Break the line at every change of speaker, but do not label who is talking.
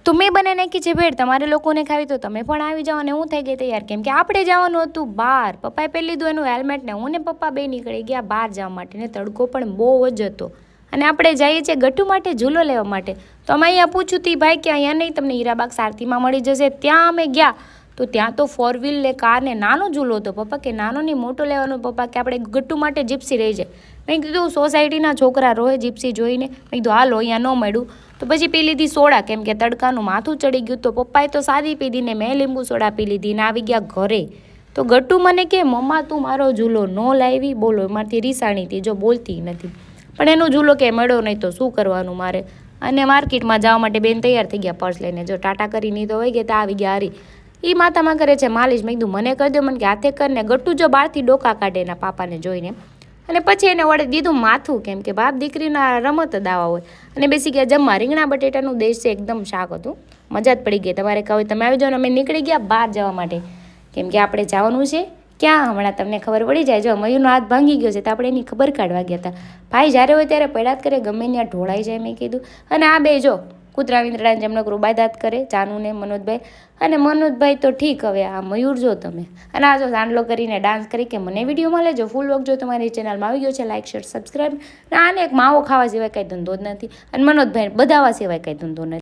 તો મેં બનાવી નાખી છે ભેળ, તમારે લોકોને ખાવી તો તમે પણ આવી જાઓ. અને હું થઈ ગઈ તૈયાર, કેમ કે આપણે જવાનું હતું બહાર. પપ્પાએ પહેરી લીધું એનું હેલ્મેટ ને હું ને પપ્પા બે નીકળી ગયા બહાર જવા માટે. ને તડકો પણ બહુ જ હતો અને આપણે જઈએ છીએ ગટ્ટુ માટે ઝૂલો લેવા માટે. તો અમે અહીંયા પૂછ્યું હતી ભાઈ કે અહીંયા નહીં, તમને હીરાબાગ સારથીમાં મળી જશે. ત્યાં અમે ગયા તો ત્યાં તો 4 વ્હીલ ને કાર ને નાનો ઝૂલો હતો. પપ્પા કે નાનો નહીં મોટો લેવાનો. પપ્પા કે આપણે ગટ્ટુ માટે જીપ્સી રહી જાય. મેં કીધું સોસાયટીના છોકરા રોહે જીપ્સી જોઈને. મેં કીધું હાલો અહીંયા ન મળ્યું તો પછી પી લીધી સોડા, કેમ કે તડકાનું માથું ચડી ગયું. તો પપ્પાએ તો સાદી પીધી ને મેં લીંબુ સોડા પી લીધી ને આવી ગયા ઘરે. તો ગટ્ટુ મને કે મમ્મા તું મારો ઝૂલો ન લાવી, બોલો એમાંથી રીસાણી હતી, જો બોલતી નથી. પણ એનો ઝૂલો કે મળ્યો નહીં તો શું કરવાનું મારે. અને માર્કેટમાં જવા માટે બેન તૈયાર થઈ ગયા પર્સ લઈને. જો ટાટા કરીને તો વહી ગયા, તો આવી ગયા હારી. એ માથામાં કરે છે માલિશ. મેં કીધું મને કરી દો, મને કે હાથે કરીને. ગટ્ટુ જો બહારથી ડોકા કાઢે એના પાપાને જોઈને. અને પછી એને વળે દીધું માથું, કેમ કે બાપ દીકરીના રમત દાવા હોય. અને બેસી ગયા જમવા. રીંગણા બટેટાનું દેશ એકદમ શાક હતું, મજા જ પડી ગઈ. તમારે કહો તમે આવી જાઓ ને. અમે નીકળી ગયા બહાર જવા માટે, કેમ કે આપણે જવાનું છે ક્યાં હમણાં તમને ખબર પડી જાય. જો મયુરનો હાથ ભાંગી ગયો છે તો આપણે એની ખબર કાઢવા ગયા હતા. ભાઈ જ્યારે હોય ત્યારે પડ્યા જ કરે, ગમે ત્યાં ઢોળાઈ જાય. મેં કીધું અને આ બે જો કૂતરા વિંદડાને જેમને રૂબાદાત કરે, જાનુ ને મનોજભાઈ. અને મનોજભાઈ તો ઠીક, હવે આ મયુર જો તમે. અને આ જો સાંડલો કરીને ડાન્સ કરી કે મને વિડીયોમાં લેજો. ફૂલ વર્ક જો તમારી ચેનલમાં આવી ગયો છે, લાઇક શેર સબસ્ક્રાઈબ. અને આને એક માવો ખાવા સિવાય કાંઈ ધંધો જ નથી. અને મનોજભાઈ બધાવા સિવાય કાંઈ ધંધો નથી.